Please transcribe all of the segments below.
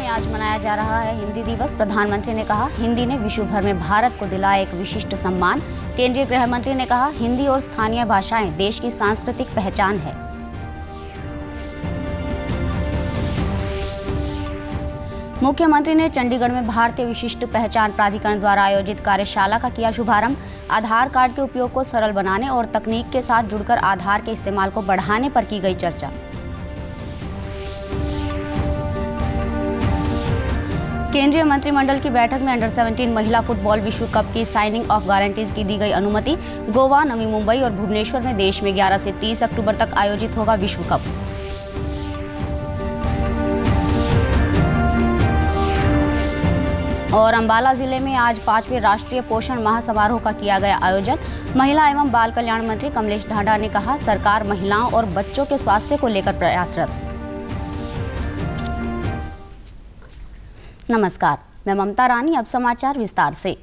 आज मनाया जा रहा है हिंदी दिवस। प्रधानमंत्री ने कहा, हिंदी ने विश्व भर में भारत को दिलाया एक विशिष्ट सम्मान। केंद्रीय गृह मंत्री ने कहा, हिंदी और स्थानीय भाषाएं देश की सांस्कृतिक पहचान है। मुख्यमंत्री ने चंडीगढ़ में भारतीय विशिष्ट पहचान प्राधिकरण द्वारा आयोजित कार्यशाला का किया शुभारंभ। आधार कार्ड के उपयोग को सरल बनाने और तकनीक के साथ जुड़कर आधार के इस्तेमाल को बढ़ाने पर की गई चर्चा। केंद्रीय मंत्रिमंडल की बैठक में अंडर 17 महिला फुटबॉल विश्व कप की साइनिंग ऑफ गारंटीज की दी गई अनुमति। गोवा, नवी मुंबई और भुवनेश्वर में देश में 11 से 30 अक्टूबर तक आयोजित होगा विश्व कप। और अंबाला जिले में आज 5वें राष्ट्रीय पोषण माह समारोह का किया गया आयोजन। महिला एवं बाल कल्याण मंत्री कमलेश ढांडा ने कहा, सरकार महिलाओं और बच्चों के स्वास्थ्य को लेकर प्रयासरत। नमस्कार, मैं ममता रानी। अब समाचार विस्तार से।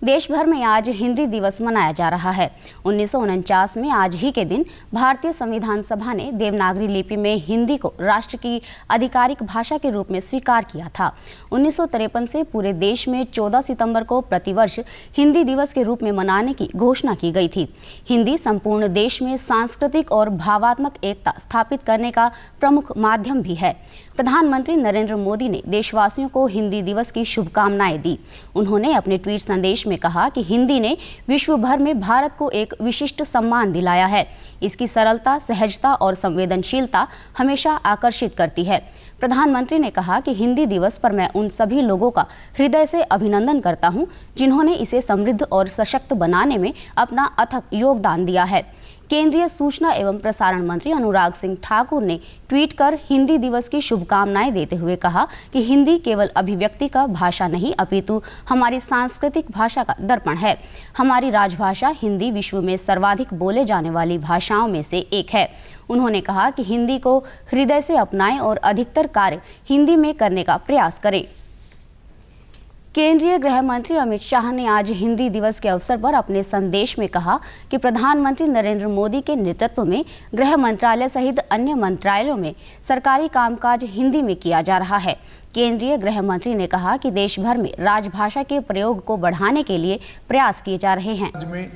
देश भर में आज हिंदी दिवस मनाया जा रहा है। 1949 में आज ही के दिन भारतीय संविधान सभा ने देवनागरी लिपि में हिंदी को राष्ट्र की आधिकारिक भाषा के रूप में स्वीकार किया था। 1953 से पूरे देश में 14 सितंबर को प्रतिवर्ष हिंदी दिवस के रूप में मनाने की घोषणा की गई थी। हिंदी संपूर्ण देश में सांस्कृतिक और भावात्मक एकता स्थापित करने का प्रमुख माध्यम भी है। प्रधानमंत्री नरेंद्र मोदी ने देशवासियों को हिंदी दिवस की शुभकामनाएं दी। उन्होंने अपने ट्वीट संदेश में कहा कि हिंदी ने विश्व भर में भारत को एक विशिष्ट सम्मान दिलाया है। इसकी सरलता, सहजता और संवेदनशीलता हमेशा आकर्षित करती है। प्रधानमंत्री ने कहा कि हिंदी दिवस पर मैं उन सभी लोगों का हृदय से अभिनंदन करता हूं, जिन्होंने इसे समृद्ध और सशक्त बनाने में अपना अथक योगदान दिया है। केंद्रीय सूचना एवं प्रसारण मंत्री अनुराग सिंह ठाकुर ने ट्वीट कर हिंदी दिवस की शुभकामनाएं देते हुए कहा कि हिंदी केवल अभिव्यक्ति का भाषा नहीं, अपितु हमारी सांस्कृतिक भाषा का दर्पण है। हमारी राजभाषा हिंदी विश्व में सर्वाधिक बोले जाने वाली भाषाओं में से एक है। उन्होंने कहा कि हिंदी को हृदय से अपनाएं और अधिकतर कार्य हिंदी में करने का प्रयास करें। केंद्रीय गृह मंत्री अमित शाह ने आज हिंदी दिवस के अवसर पर अपने संदेश में कहा कि प्रधानमंत्री नरेंद्र मोदी के नेतृत्व में गृह मंत्रालय सहित अन्य मंत्रालयों में सरकारी कामकाज हिंदी में किया जा रहा है। केंद्रीय गृह मंत्री ने कहा कि देश भर में राजभाषा के प्रयोग को बढ़ाने के लिए प्रयास किए जा रहे हैं। राज्य में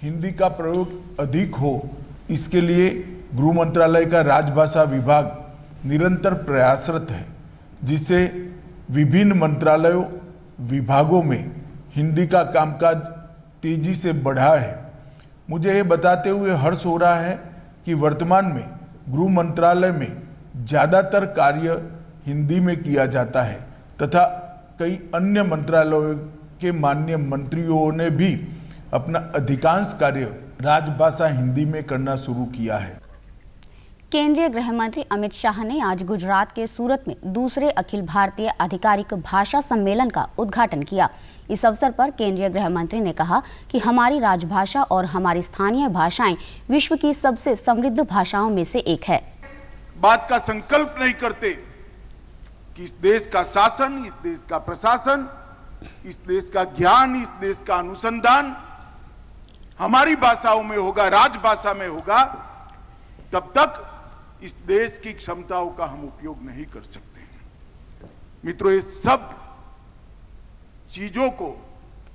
हिंदी का प्रयोग अधिक हो, इसके लिए गृह मंत्रालय का राजभाषा विभाग निरंतर प्रयासरत है, जिससे विभिन्न मंत्रालयों विभागों में हिंदी का कामकाज तेजी से बढ़ा है। मुझे ये बताते हुए हर्ष हो रहा है कि वर्तमान में गृह मंत्रालय में ज़्यादातर कार्य हिंदी में किया जाता है तथा कई अन्य मंत्रालयों के माननीय मंत्रियों ने भी अपना अधिकांश कार्य राजभाषा हिंदी में करना शुरू किया है। केंद्रीय गृह मंत्री अमित शाह ने आज गुजरात के सूरत में दूसरे अखिल भारतीय आधिकारिक भाषा सम्मेलन का उद्घाटन किया। इस अवसर पर केंद्रीय गृह मंत्री ने कहा कि हमारी राजभाषा और हमारी स्थानीय भाषाएं विश्व की सबसे समृद्ध भाषाओं में से एक है। बात का संकल्प नहीं करते कि इस देश का शासन, इस देश का प्रशासन, इस देश का ज्ञान, इस देश का अनुसंधान हमारी भाषाओं में होगा, राजभाषा में होगा, तब तक इस देश की क्षमताओं का हम उपयोग नहीं कर सकते। मित्रों, ये सब चीजों को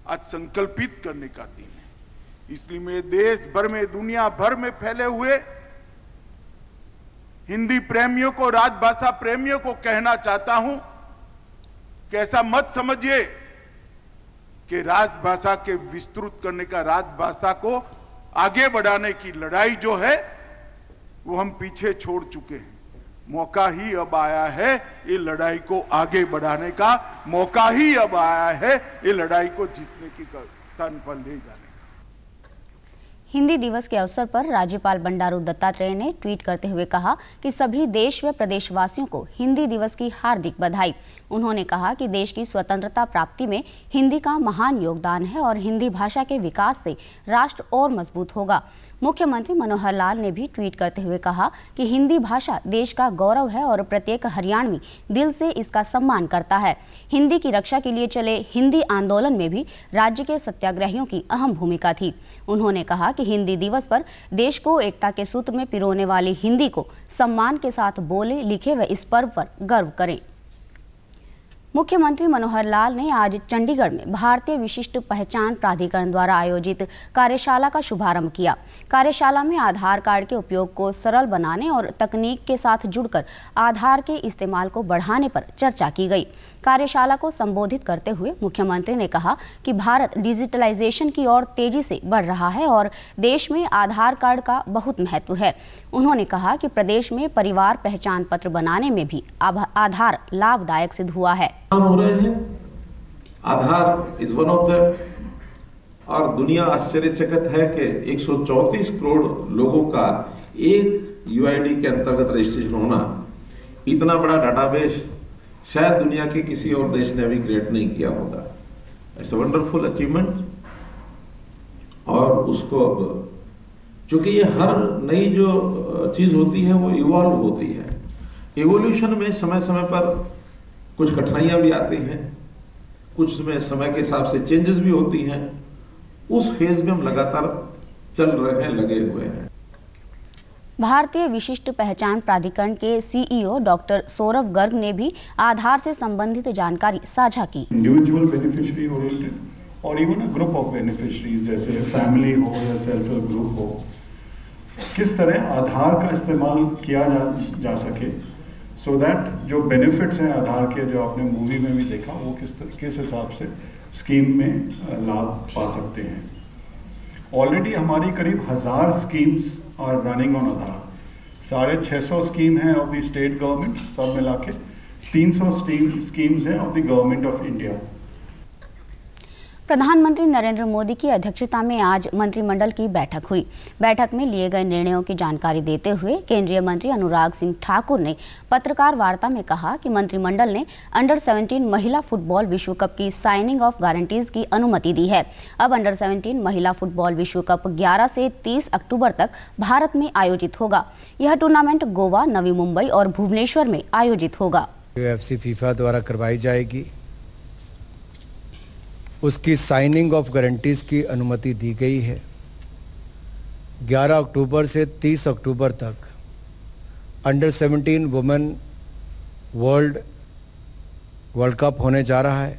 आज संकल्पित करने का दिन है। इसलिए मैं देश भर में, दुनिया भर में फैले हुए हिंदी प्रेमियों को, राजभाषा प्रेमियों को कहना चाहता हूं कि ऐसा मत समझिए कि राजभाषा के विस्तृत करने का, राजभाषा को आगे बढ़ाने की लड़ाई जो है वो हम पीछे छोड़ चुके हैं। मौका ही अब आया है ये लड़ाई को आगे बढ़ाने का, मौका ही अब आया है ये लड़ाई को जीतने की स्थान पर ले जाने का। हिंदी दिवस के अवसर पर राज्यपाल बंडारू दत्तात्रेय ने ट्वीट करते हुए कहा कि सभी देश व प्रदेशवासियों को हिंदी दिवस की हार्दिक बधाई। उन्होंने कहा कि देश की स्वतंत्रता प्राप्ति में हिंदी का महान योगदान है और हिंदी भाषा के विकास से राष्ट्र और मजबूत होगा। मुख्यमंत्री मनोहर लाल ने भी ट्वीट करते हुए कहा कि हिंदी भाषा देश का गौरव है और प्रत्येक हरियाणवी दिल से इसका सम्मान करता है। हिंदी की रक्षा के लिए चले हिंदी आंदोलन में भी राज्य के सत्याग्रहियों की अहम भूमिका थी। उन्होंने कहा कि हिंदी दिवस पर देश को एकता के सूत्र में पिरोने वाली हिंदी को सम्मान के साथ बोले, लिखे व इस पर्व पर गर्व करें। मुख्यमंत्री मनोहर लाल ने आज चंडीगढ़ में भारतीय विशिष्ट पहचान प्राधिकरण द्वारा आयोजित कार्यशाला का शुभारंभ किया। कार्यशाला में आधार कार्ड के उपयोग को सरल बनाने और तकनीक के साथ जुड़कर आधार के इस्तेमाल को बढ़ाने पर चर्चा की गई। कार्यशाला को संबोधित करते हुए मुख्यमंत्री ने कहा कि भारत डिजिटलाइजेशन की ओर तेजी से बढ़ रहा है और देश में आधार कार्ड का बहुत महत्व है। उन्होंने कहा कि प्रदेश में परिवार पहचान पत्र बनाने में भी आधार लाभदायक सिद्ध हुआ है। हो रहे हैं, आधार इज वन ऑफ द, और दुनिया आश्चर्यचकित है कि 134 करोड़ लोगों का एक यूआईडी के अंतर्गत रजिस्ट्रेशन होना, इतना बड़ा डाटाबेस शायद दुनिया के किसी और देश ने अभी क्रिएट नहीं किया होगा। It's a wonderful achievement. और उसको अब चूंकि ये हर नई जो चीज होती है वो इवॉल्व होती है, इवोल्यूशन में समय समय पर कुछ कठिनाइयां भी आती हैं, कुछ में समय के हिसाब से चेंजेस भी होती हैं। उस फेज में हम लगातार चल रहे हैं, लगे हुए हैं। भारतीय विशिष्ट पहचान प्राधिकरण के सीईओ डॉक्टर सौरभ गर्ग ने भी आधार से संबंधित जानकारी साझा की। इंडिविजुअल बेनिफिशियरी ओरिएंटेड और even a group of beneficiaries जैसे फैमिली हो या सेल्फ हेल्प ग्रुप हो, किस तरह आधार का इस्तेमाल किया जा सके सो दैट जो बेनिफिट्स हैं आधार के, जो आपने मूवी में भी देखा, वो किस हिसाब से स्कीम में लाभ पा सकते हैं। ऑलरेडी हमारी करीब 1000 schemes are running on Aadhaar. 650 scheme हैं ऑफ द स्टेट गवर्नमेंट, सब मिला के 300 स्कीम्स हैं of the government of India. प्रधानमंत्री नरेंद्र मोदी की अध्यक्षता में आज मंत्रिमंडल की बैठक हुई। बैठक में लिए गए निर्णयों की जानकारी देते हुए केंद्रीय मंत्री अनुराग सिंह ठाकुर ने पत्रकार वार्ता में कहा कि मंत्रिमंडल ने अंडर 17 महिला फुटबॉल विश्व कप की साइनिंग ऑफ गारंटीज की अनुमति दी है। अब अंडर 17 महिला फुटबॉल विश्व कप 11 से 30 अक्टूबर तक भारत में आयोजित होगा। यह टूर्नामेंट गोवा, नवी मुंबई और भुवनेश्वर में आयोजित होगा। यूएफसी फीफा द्वारा करवाई जाएगी, उसकी साइनिंग ऑफ गारंटीज की अनुमति दी गई है। 11 अक्टूबर से 30 अक्टूबर तक अंडर 17 वुमेन वर्ल्ड कप होने जा रहा है।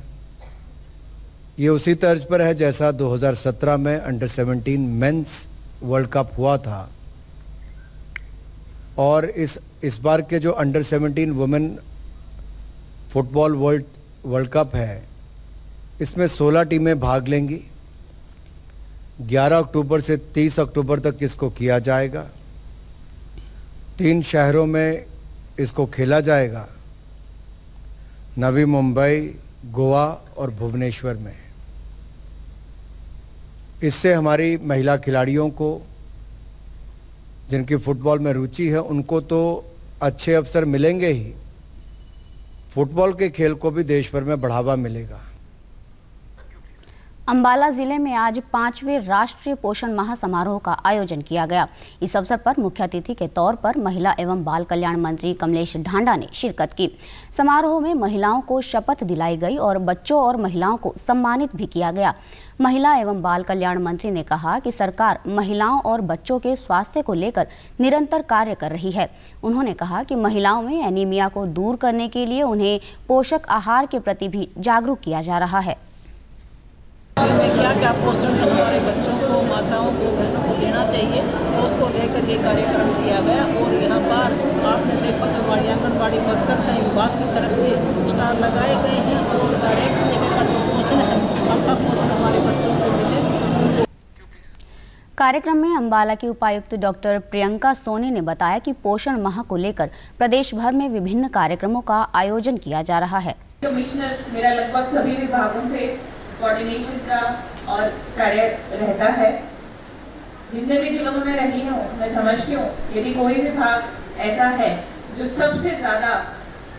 ये उसी तर्ज पर है जैसा 2017 में अंडर 17 मेंस वर्ल्ड कप हुआ था। और इस बार के जो under 17 women football world cup है, इसमें 16 टीमें भाग लेंगी। 11 अक्टूबर से 30 अक्टूबर तक इसको किया जाएगा। 3 शहरों में इसको खेला जाएगा, नवी मुंबई, गोवा और भुवनेश्वर में। इससे हमारी महिला खिलाड़ियों को, जिनकी फुटबॉल में रुचि है, उनको तो अच्छे अवसर मिलेंगे ही, फुटबॉल के खेल को भी देश भर में बढ़ावा मिलेगा। अंबाला जिले में आज 5वें राष्ट्रीय पोषण माह समारोह का आयोजन किया गया। इस अवसर पर मुख्य अतिथि के तौर पर महिला एवं बाल कल्याण मंत्री कमलेश ढांडा ने शिरकत की। समारोह में महिलाओं को शपथ दिलाई गई और बच्चों और महिलाओं को सम्मानित भी किया गया। महिला एवं बाल कल्याण मंत्री ने कहा कि सरकार महिलाओं और बच्चों के स्वास्थ्य को लेकर निरंतर कार्य कर रही है। उन्होंने कहा कि महिलाओं में एनीमिया को दूर करने के लिए उन्हें पोषक आहार के प्रति भी जागरूक किया जा रहा है। क्या क्या पोषण हमारे बच्चों को, माताओं को, बहनों को देना चाहिए, तो उसको लेकर ये कार्यक्रम किया गया। और यहाँ पर आपने देखा कि हमारी आंगनबाड़ी वर्कर संघ विभाग की तरफ से स्टार लगाए गए हैं और हर एक जगह का जो पोषण है, अच्छा पोषण हमारे बच्चों को मिले। कार्यक्रम में अंबाला की उपायुक्त डॉक्टर प्रियंका सोनी ने बताया कि पोषण माह को लेकर प्रदेश भर में विभिन्न कार्यक्रमों का आयोजन किया जा रहा है। कमिश्नर मेरा लगभग सभी विभागों से कोऑर्डिनेशन का और कार्य रहता है। जितने भी जिलों में मैं रही हूँ, मैं समझती हूँ यदि कोई विभाग ऐसा है जो सबसे ज़्यादा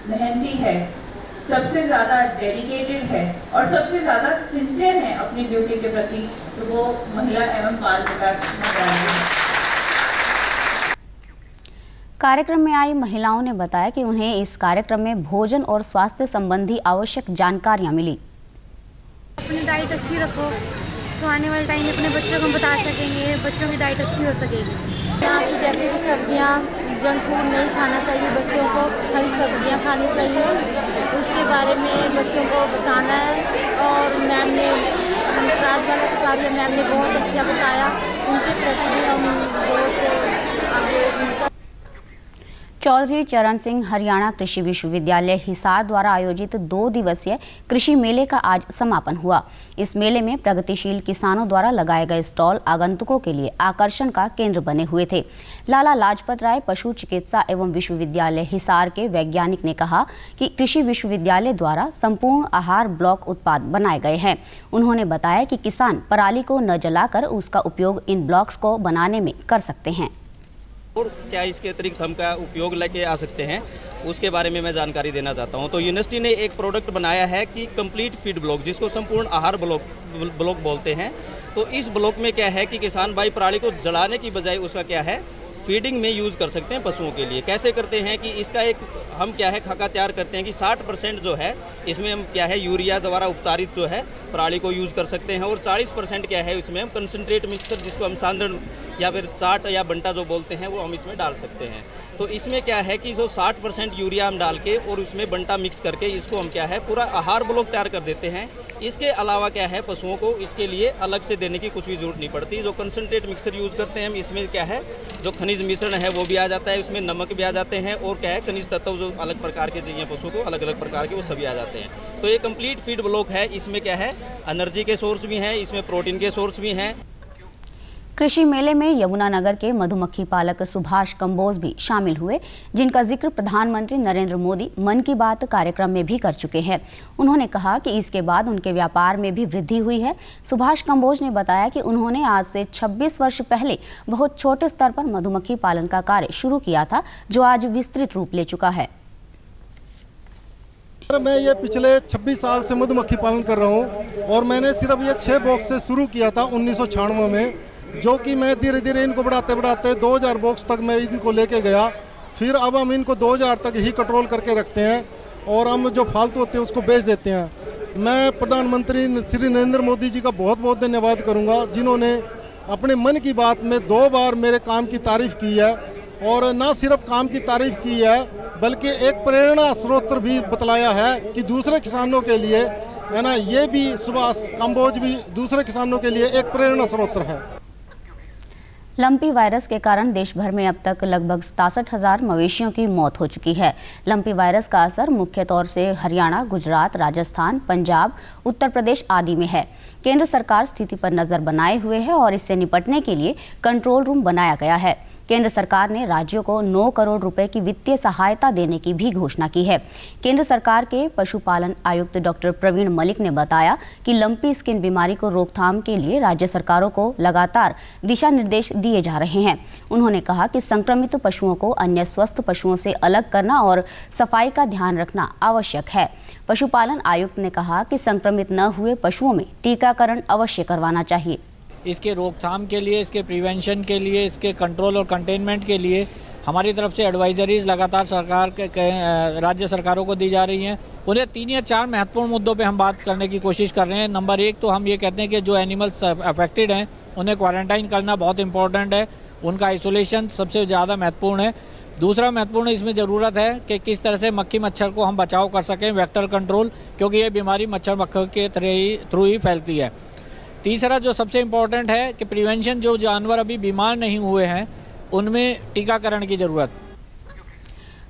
मेहनती है, सबसे ज़्यादा डेडिकेटेड है और सबसे ज़्यादा सिंसियर है अपनी ड्यूटी के प्रति, तो वो महिला एवं बाल विकास मंत्रालय है। कार्यक्रम में आई महिलाओं ने बताया कि उन्हें इस कार्यक्रम में भोजन और स्वास्थ्य संबंधी आवश्यक जानकारियाँ मिली। अपनी डाइट अच्छी रखो तो आने वाले टाइम में अपने बच्चों को बता सकेंगे, बच्चों की डाइट अच्छी हो सकेगी। यहाँ से जैसे कि सब्जियाँ, जंक फूड नहीं खाना चाहिए, बच्चों को हरी सब्जियाँ खानी चाहिए। उसके बाद बारे में बच्चों को बताना है और मैम ने राजबाला कटारिया मैम ने बहुत अच्छा बताया, उनके प्रति भी हम बहुत आगे। चौधरी चरण सिंह हरियाणा कृषि विश्वविद्यालय हिसार द्वारा आयोजित 2 दिवसीय कृषि मेले का आज समापन हुआ। इस मेले में प्रगतिशील किसानों द्वारा लगाए गए स्टॉल आगंतुकों के लिए आकर्षण का केंद्र बने हुए थे। लाला लाजपत राय पशु चिकित्सा एवं विश्वविद्यालय हिसार के वैज्ञानिक ने कहा कि कृषि विश्वविद्यालय द्वारा संपूर्ण आहार ब्लॉक उत्पाद बनाए गए हैं। उन्होंने बताया कि किसान पराली को न जलाकर उसका उपयोग इन ब्लॉक्स को बनाने में कर सकते हैं और क्या इसके अतिरिक्त हम का उपयोग लेके आ सकते हैं, उसके बारे में मैं जानकारी देना चाहता हूं। तो यूनिवर्सिटी ने एक प्रोडक्ट बनाया है कि कंप्लीट फीड ब्लॉक, जिसको संपूर्ण आहार ब्लॉक बोलते हैं। तो इस ब्लॉक में क्या है कि किसान भाई पराली को जलाने की बजाय उसका क्या है फीडिंग में यूज़ कर सकते हैं पशुओं के लिए। कैसे करते हैं कि इसका एक हम क्या है खाका तैयार करते हैं कि 60% जो है इसमें हम क्या है यूरिया द्वारा उपचारित जो है पराली को यूज़ कर सकते हैं और 40% क्या है इसमें हम कंसनट्रेट मिक्सर जिसको हम सांद्रण या फिर चाट या बंटा जो बोलते हैं वो हम इसमें डाल सकते हैं। तो इसमें क्या है कि जो 60% यूरिया हम डाल के और उसमें बंटा मिक्स करके इसको हम क्या है पूरा आहार ब्लॉक तैयार कर देते हैं। इसके अलावा क्या है पशुओं को इसके लिए अलग से देने की कुछ भी जरूरत नहीं पड़ती। जो कंसनट्रेट मिक्सर यूज़ करते हैं हम इसमें क्या है जो खनिज मिश्रण है वो भी आ जाता है, उसमें नमक भी आ जाते हैं और क्या है खनिज तत्व जो अलग प्रकार के चाहिए पशुओं को अलग अलग प्रकार के वो सभी आ जाते हैं। तो ये कंप्लीट फीड ब्लॉक है। इसमें क्या है एनर्जी के सोर्स भी हैं, इसमें प्रोटीन के सोर्स भी हैं। कृषि मेले में यमुनानगर के मधुमक्खी पालक सुभाष कंबोज भी शामिल हुए, जिनका जिक्र प्रधानमंत्री नरेंद्र मोदी मन की बात कार्यक्रम में भी कर चुके हैं। उन्होंने कहा कि इसके बाद उनके व्यापार में भी वृद्धि हुई है। सुभाष कंबोज ने बताया कि उन्होंने आज से 26 वर्ष पहले बहुत छोटे स्तर पर मधुमक्खी पालन का कार्य शुरू किया था, जो आज विस्तृत रूप ले चुका है। मैं ये पिछले 26 साल से मधुमक्खी पालन कर रहा हूँ और मैंने सिर्फ ये 6 बॉक्स से शुरू किया था 1996 में, जो कि मैं धीरे धीरे इनको बढ़ाते बढ़ाते 2000 बॉक्स तक मैं इनको लेके गया। फिर अब हम इनको 2000 तक ही कंट्रोल करके रखते हैं और हम जो फालतू होते हैं उसको बेच देते हैं। मैं प्रधानमंत्री श्री नरेंद्र मोदी जी का बहुत बहुत धन्यवाद करूंगा, जिन्होंने अपने मन की बात में 2 बार मेरे काम की तारीफ की है और ना सिर्फ काम की तारीफ की है बल्कि एक प्रेरणा स्रोत भी बतलाया है कि दूसरे किसानों के लिए है ना, ये भी सुभाष कंबोज भी दूसरे किसानों के लिए एक प्रेरणा स्रोत है। लंपी वायरस के कारण देश भर में अब तक लगभग 67,000 मवेशियों की मौत हो चुकी है। लंपी वायरस का असर मुख्य तौर से हरियाणा, गुजरात, राजस्थान, पंजाब, उत्तर प्रदेश आदि में है। केंद्र सरकार स्थिति पर नजर बनाए हुए है और इससे निपटने के लिए कंट्रोल रूम बनाया गया है। केंद्र सरकार ने राज्यों को 9 करोड़ रुपए की वित्तीय सहायता देने की भी घोषणा की है। केंद्र सरकार के पशुपालन आयुक्त डॉक्टर प्रवीण मलिक ने बताया कि लंपी स्किन बीमारी को रोकथाम के लिए राज्य सरकारों को लगातार दिशा निर्देश दिए जा रहे हैं। उन्होंने कहा कि संक्रमित पशुओं को अन्य स्वस्थ पशुओं से अलग करना और सफाई का ध्यान रखना आवश्यक है। पशुपालन आयुक्त ने कहा कि संक्रमित न हुए पशुओं में टीकाकरण अवश्य करवाना चाहिए। इसके रोकथाम के लिए, इसके प्रिवेंशन के लिए, इसके कंट्रोल और कंटेनमेंट के लिए हमारी तरफ से एडवाइजरीज लगातार सरकार के राज्य सरकारों को दी जा रही हैं। उन्हें 3 या 4 महत्वपूर्ण मुद्दों पे हम बात करने की कोशिश कर रहे हैं। नंबर 1 तो हम ये कहते हैं कि जो एनिमल्स अफेक्टेड हैं उन्हें क्वारंटाइन करना बहुत इंपॉर्टेंट है, उनका आइसोलेशन सबसे ज़्यादा महत्वपूर्ण है। दूसरा महत्वपूर्ण इसमें ज़रूरत है कि किस तरह से मक्खी मच्छर को हम बचाव कर सकें, वेक्टर कंट्रोल, क्योंकि ये बीमारी मच्छर मक्खी के थ्रू ही फैलती है। तीसरा जो सबसे इम्पोर्टेंट है कि प्रिवेंशन, जो जानवर अभी बीमार नहीं हुए हैं उनमें टीकाकरण की ज़रूरत।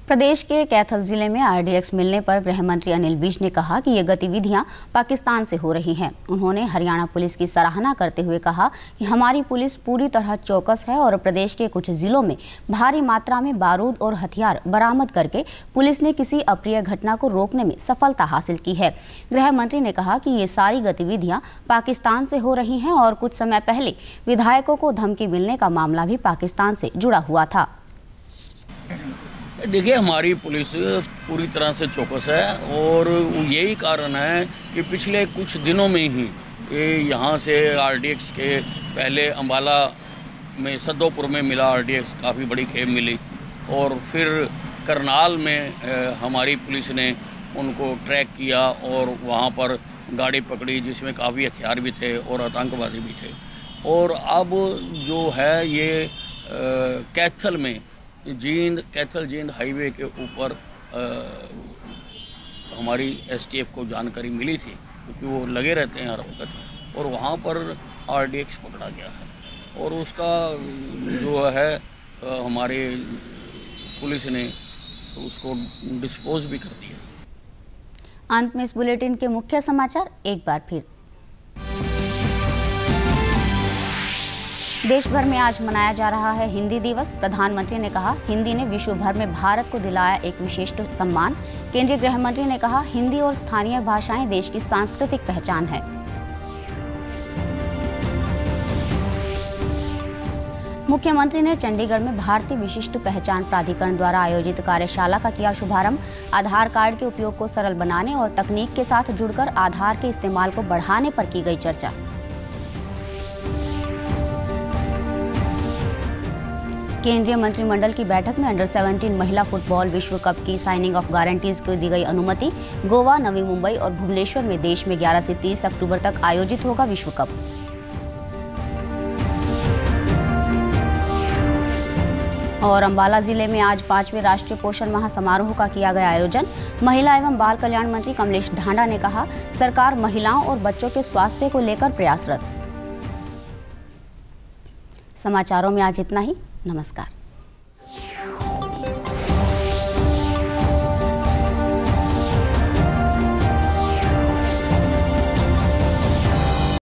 प्रदेश के कैथल जिले में RDX मिलने पर गृह मंत्री अनिल विज ने कहा कि ये गतिविधियां पाकिस्तान से हो रही हैं। उन्होंने हरियाणा पुलिस की सराहना करते हुए कहा कि हमारी पुलिस पूरी तरह चौकस है और प्रदेश के कुछ जिलों में भारी मात्रा में बारूद और हथियार बरामद करके पुलिस ने किसी अप्रिय घटना को रोकने में सफलता हासिल की है। गृह मंत्री ने कहा कि ये सारी गतिविधियां पाकिस्तान से हो रही हैं और कुछ समय पहले विधायकों को धमकी मिलने का मामला भी पाकिस्तान से जुड़ा हुआ था। देखिए, हमारी पुलिस पूरी तरह से चौकस है और यही कारण है कि पिछले कुछ दिनों में ही ये यहाँ से RDX के पहले अम्बाला में सदोपुर में मिला RDX, काफ़ी बड़ी खेप मिली और फिर करनाल में हमारी पुलिस ने उनको ट्रैक किया और वहाँ पर गाड़ी पकड़ी जिसमें काफ़ी हथियार भी थे और आतंकवादी भी थे। और अब जो है ये कैथल में कैथल जींद हाईवे के ऊपर हमारी STF को जानकारी मिली थी, क्योंकि वो लगे रहते हैं हर वक्त, और वहाँ पर RDX पकड़ा गया है और उसका जो है हमारे पुलिस ने उसको डिस्पोज भी कर दिया। अंत में इस बुलेटिन के मुख्य समाचार एक बार फिर। देश भर में आज मनाया जा रहा है हिंदी दिवस। प्रधानमंत्री ने कहा, हिंदी ने विश्व भर में भारत को दिलाया एक विशिष्ट सम्मान। केंद्रीय गृह मंत्री ने कहा, हिंदी और स्थानीय भाषाएं देश की सांस्कृतिक पहचान है। मुख्यमंत्री ने चंडीगढ़ में भारतीय विशिष्ट पहचान प्राधिकरण द्वारा आयोजित कार्यशाला का किया शुभारंभ। आधार कार्ड के उपयोग को सरल बनाने और तकनीक के साथ जुड़कर आधार के इस्तेमाल को बढ़ाने पर की गई चर्चा। केंद्रीय मंत्रिमंडल की बैठक में अंडर 17 महिला फुटबॉल विश्व कप की साइनिंग ऑफ गारंटीज को दी गई अनुमति। गोवा, नवी मुंबई और भुवनेश्वर में देश में 11 से 30 अक्टूबर तक आयोजित होगा विश्व कप। और अंबाला जिले में आज 5वें राष्ट्रीय पोषण माह समारोह का किया गया आयोजन। महिला एवं बाल कल्याण मंत्री कमलेश ढांडा ने कहा, सरकार महिलाओं और बच्चों के स्वास्थ्य को लेकर प्रयासरत। समाचारों में आज इतना ही। नमस्कार।